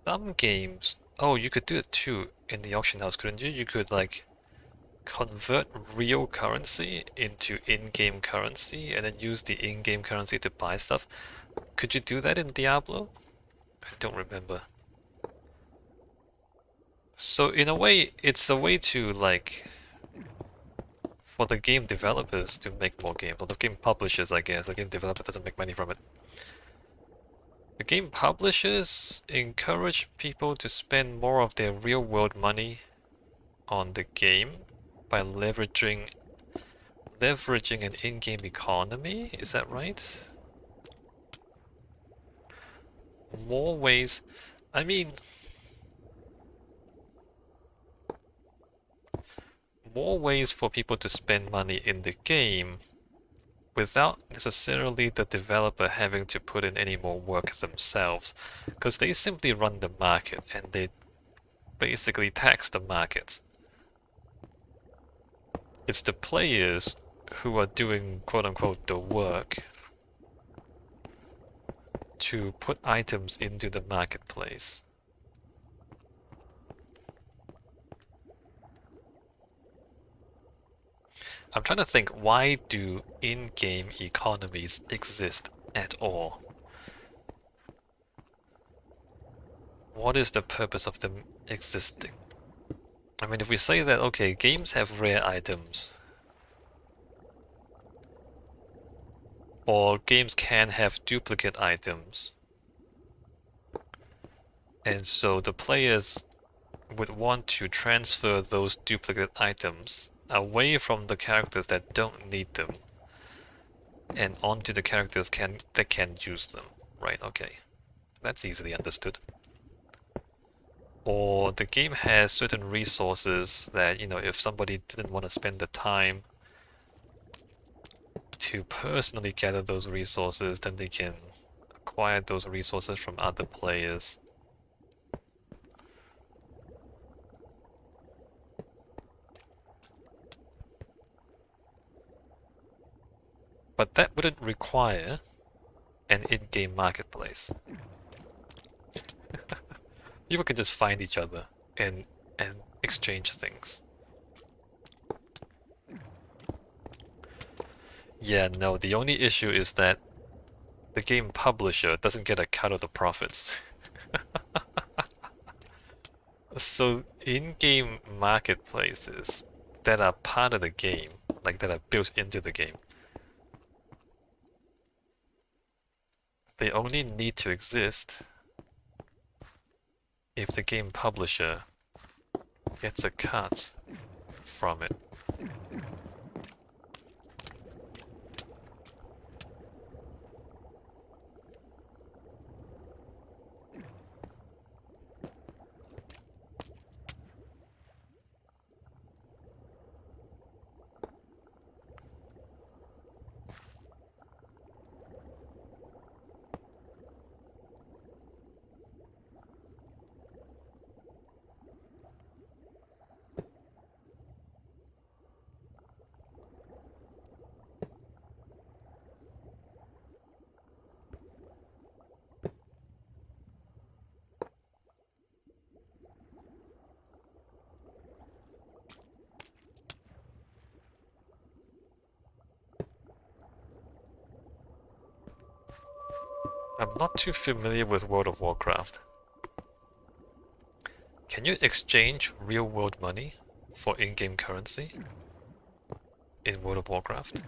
Some games. Oh, you could do it too in the auction house, couldn't you? You could like convert real currency into in-game currency and then use the in-game currency to buy stuff. Could you do that in Diablo? I don't remember. So in a way, it's a way to like for the game developers to make more games, or the game publishers, I guess. The game developer doesn't make money from it. The game publishers encourage people to spend more of their real-world money on the game by leveraging an in-game economy. Is that right? More ways. I mean, more ways for people to spend money in the game without necessarily the developer having to put in any more work themselves, because they simply run the market and they basically tax the market. It's the players who are doing quote-unquote the work to put items into the marketplace. I'm trying to think, why do in-game economies exist at all? What is the purpose of them existing? I mean, if we say that, okay, games have rare items, or games can have duplicate items, and so the players would want to transfer those duplicate items away from the characters that don't need them and onto the characters that can use them. Right, okay. That's easily understood. Or the game has certain resources that, you know, if somebody didn't want to spend the time to personally gather those resources, then they can acquire those resources from other players. But that wouldn't require an in-game marketplace. People can just find each other and exchange things. Yeah, no, the only issue is that the game publisher doesn't get a cut of the profits. So in-game marketplaces that are part of the game, like that are built into the game, they only need to exist if the game publisher gets a cut from it. 'm not too familiar with World of Warcraft. Can you exchange real-world money for in-game currency in World of Warcraft?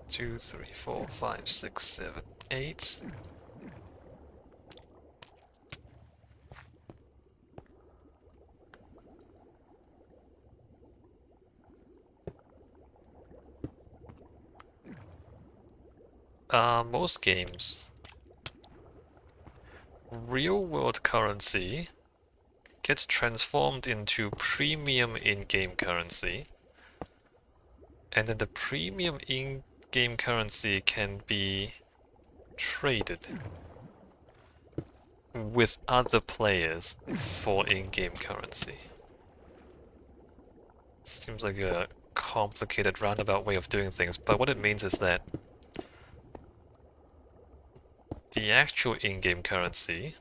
Two, three, four, five, six, seven, eight. Most games. Real-world currency gets transformed into premium in-game currency, and then the premium in-game currency can be traded with other players for in-game currency. Seems like a complicated roundabout way of doing things, but what it means is that the actual in-game currency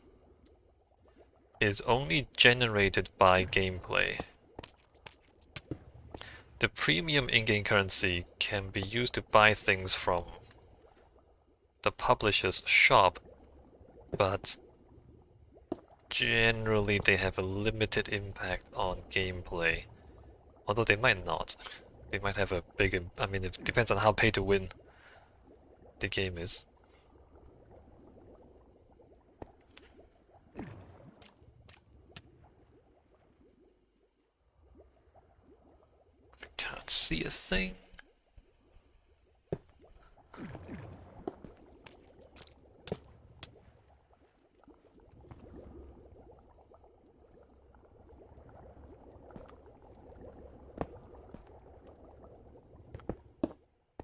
is only generated by gameplay. The premium in-game currency can be used to buy things from the publisher's shop, but generally they have a limited impact on gameplay. Although they might not. They might have a big... I mean, it depends on how pay to win the game is. I can't see a thing.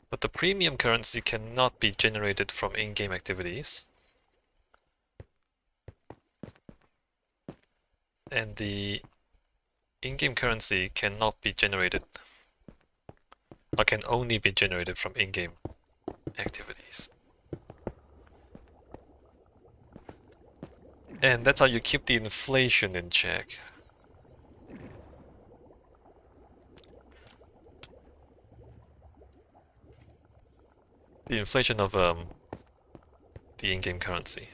But the premium currency cannot be generated from in-game activities. And the in-game currency cannot be generated, or can only be generated from in-game activities. And that's how you keep the inflation in check. The inflation of the in-game currency.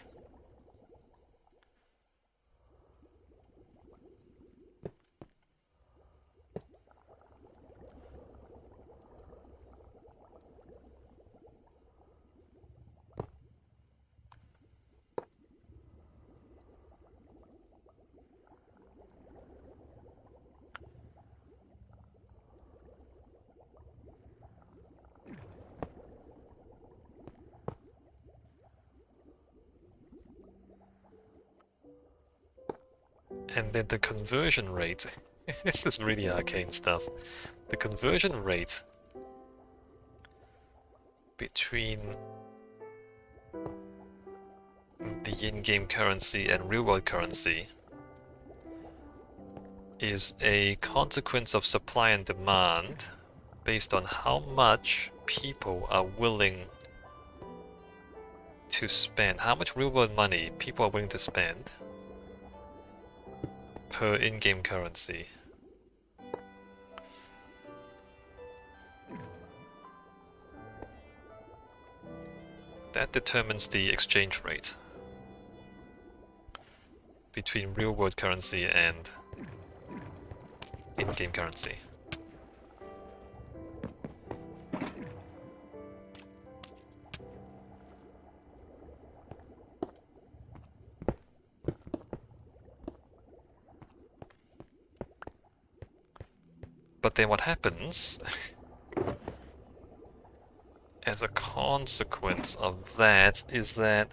And then the conversion rate. This is really arcane stuff. The conversion rate between the in-game currency and real-world currency is a consequence of supply and demand based on how much people are willing to spend, how much real-world money people are willing to spend per in-game currency. That determines the exchange rate between real-world currency and in-game currency. But then what happens as a consequence of that is that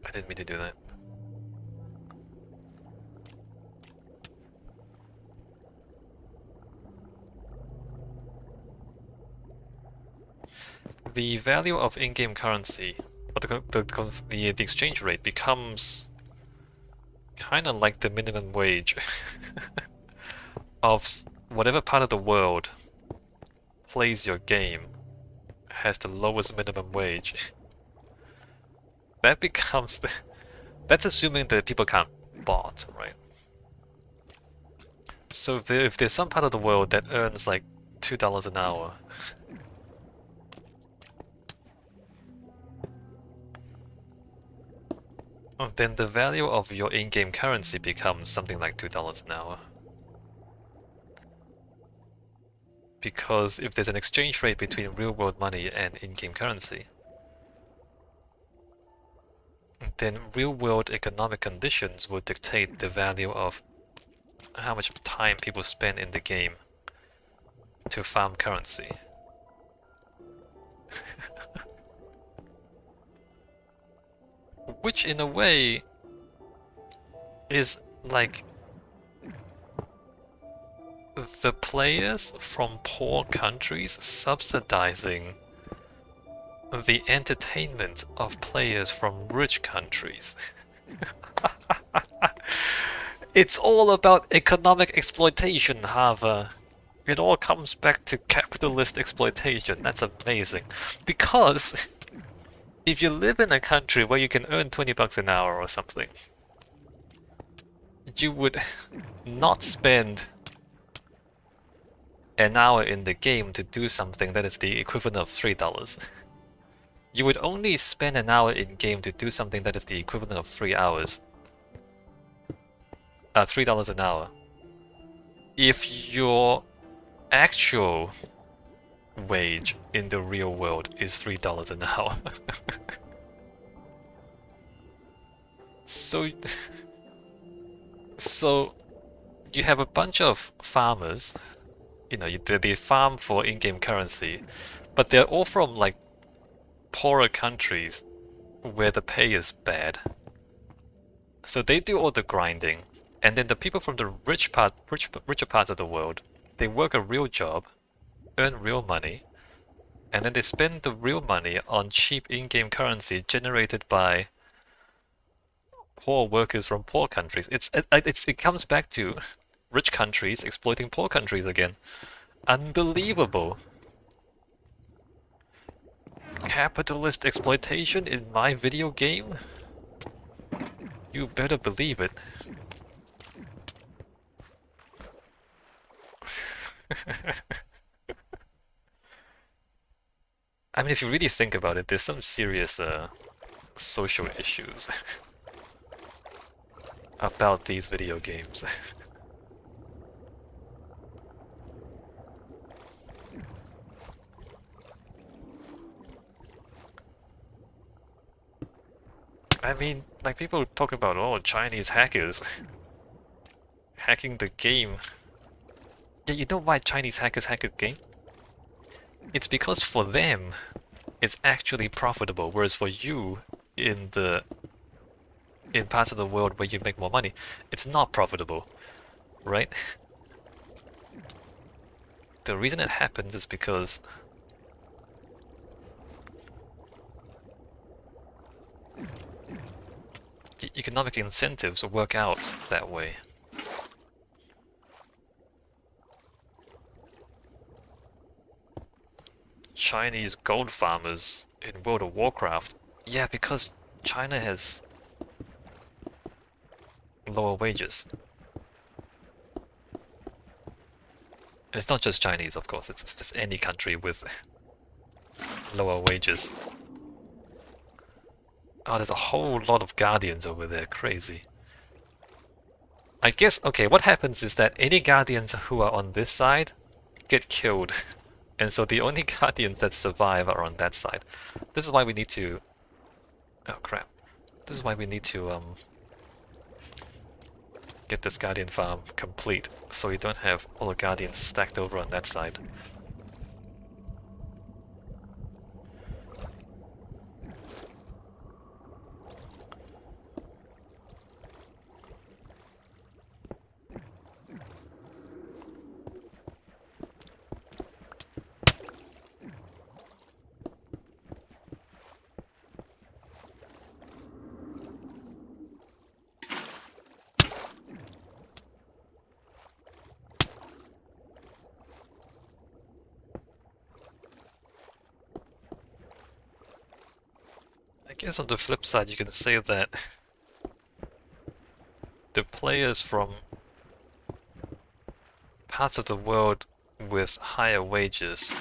I didn't mean to do that. The value of in-game currency, or the exchange rate, becomes kind of like the minimum wage of whatever part of the world plays your game has the lowest minimum wage. That becomes the... That's assuming that people can't bot, right? So if there's some part of the world that earns like $2 an hour, then the value of your in-game currency becomes something like $2 an hour. Because if there's an exchange rate between real-world money and in-game currency, then real-world economic conditions will dictate the value of how much time people spend in the game to farm currency. Which in a way is like the players from poor countries subsidizing the entertainment of players from rich countries. It's all about economic exploitation, Hava. It all comes back to capitalist exploitation. That's amazing. Because if you live in a country where you can earn 20 bucks an hour or something, you would not spend an hour in the game to do something that is the equivalent of $3. You would only spend an hour in game to do something that is the equivalent of 3 hours. $3 an hour. If your actual wage in the real world is $3 an hour. So you have a bunch of farmers, you know, they farm for in-game currency, but they're all from like poorer countries where the pay is bad. So they do all the grinding, and then the people from the richer parts of the world, they work a real job, earn real money, and then they spend the real money on cheap in-game currency generated by poor workers from poor countries. It comes back to rich countries exploiting poor countries again. Unbelievable. Capitalist exploitation in my video game? You better believe it. I mean, if you really think about it, there's some serious social issues about these video games. I mean, like people talk about, oh, Chinese hackers hacking the game. Yeah, you know why Chinese hackers hack a game? It's because for them, it's actually profitable, whereas for you, in parts of the world where you make more money, it's not profitable, right? The reason it happens is because the economic incentives work out that way. Chinese gold farmers in World of Warcraft. Yeah, because China has lower wages. And it's not just Chinese, of course, it's just any country with lower wages. Oh, there's a whole lot of Guardians over there, crazy. I guess, okay, what happens is that any Guardians who are on this side get killed. And so the only Guardians that survive are on that side. This is why we need to... Oh crap. This is why we need to get this Guardian farm complete, so we don't have all the Guardians stacked over on that side. I guess on the flip side, you can say that the players from parts of the world with higher wages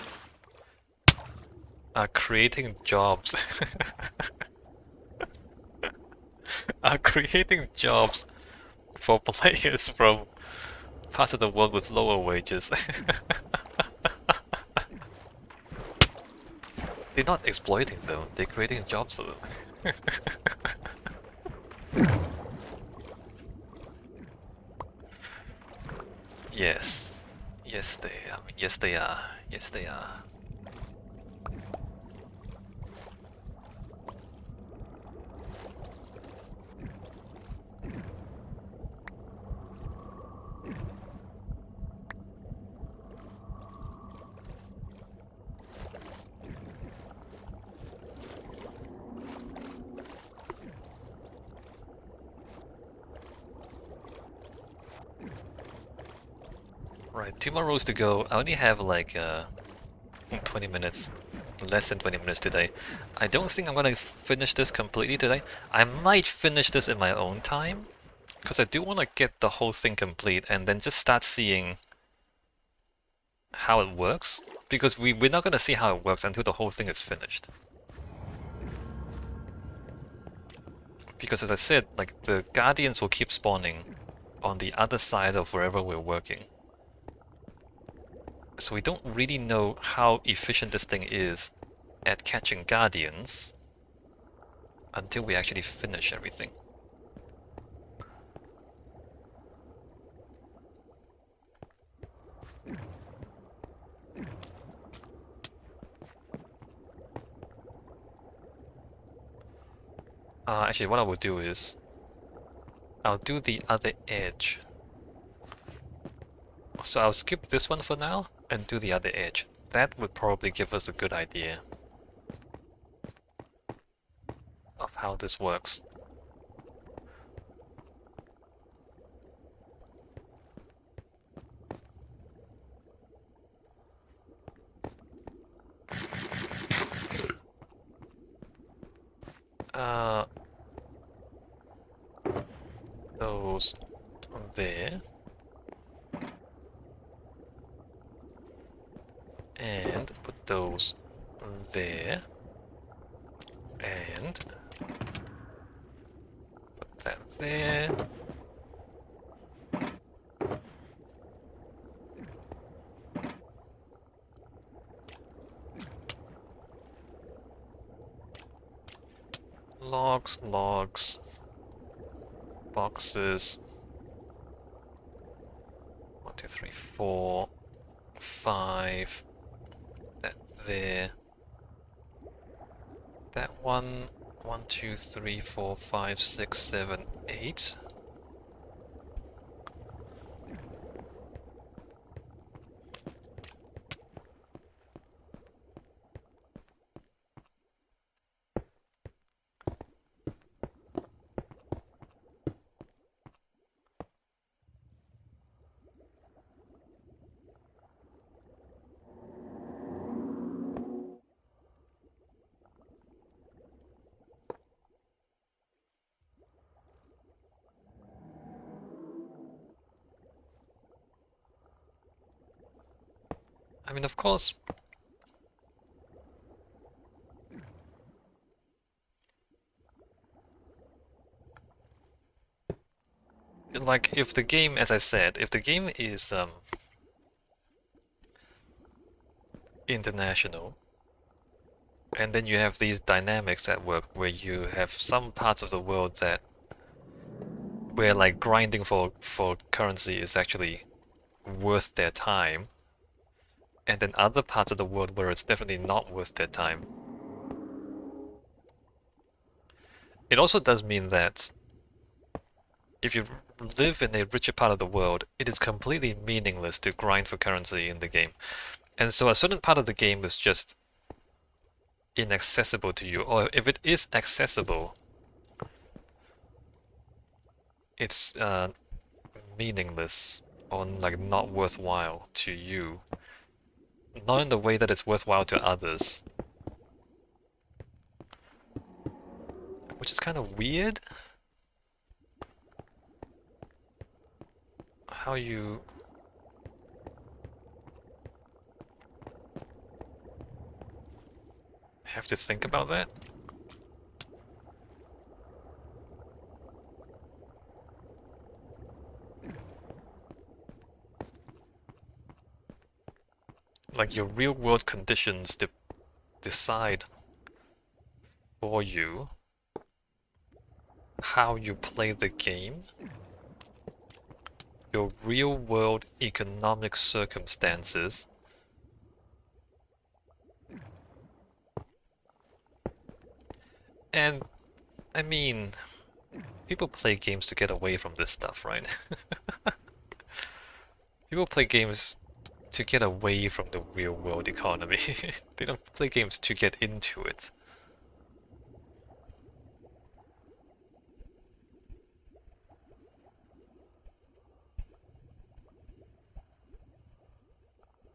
are creating jobs. Are creating jobs for players from parts of the world with lower wages. They're not exploiting them, they're creating jobs for them. Yes. Yes, they are. Yes, they are. Yes, they are. Right, 2 more rows to go. I only have like 20 minutes. Less than 20 minutes today. I don't think I'm gonna finish this completely today. I might finish this in my own time, because I do want to get the whole thing complete and then just start seeing how it works. Because we're not gonna see how it works until the whole thing is finished. Because as I said, like the Guardians will keep spawning on the other side of wherever we're working. So we don't really know how efficient this thing is at catching Guardians until we actually finish everything. Actually, what I will do is I'll do the other edge. So I'll skip this one for now and do the other edge. That would probably give us a good idea of how this works. Uh, those there. And put those there. And put that there. Logs, logs, boxes. 1, 2, 3, 4, 5. That there. That one. 1, 2, 3, 4, 5, 6, 7, 8. I mean, of course, like if the game, as I said, if the game is international, and then you have these dynamics at work where you have some parts of the world that where like grinding for currency is actually worth their time, and then other parts of the world where it's definitely not worth their time. It also does mean that if you live in a richer part of the world, it is completely meaningless to grind for currency in the game. And so a certain part of the game is just inaccessible to you, or if it is accessible, it's meaningless or like not worthwhile to you. Not in the way that it's worthwhile to others. Which is kind of weird. How you... have to think about that. Like your real world conditions decide for you how you play the game. your real world economic circumstances. And I mean, people play games to get away from this stuff, right? People play games to get away from the real world economy. They don't play games to get into it.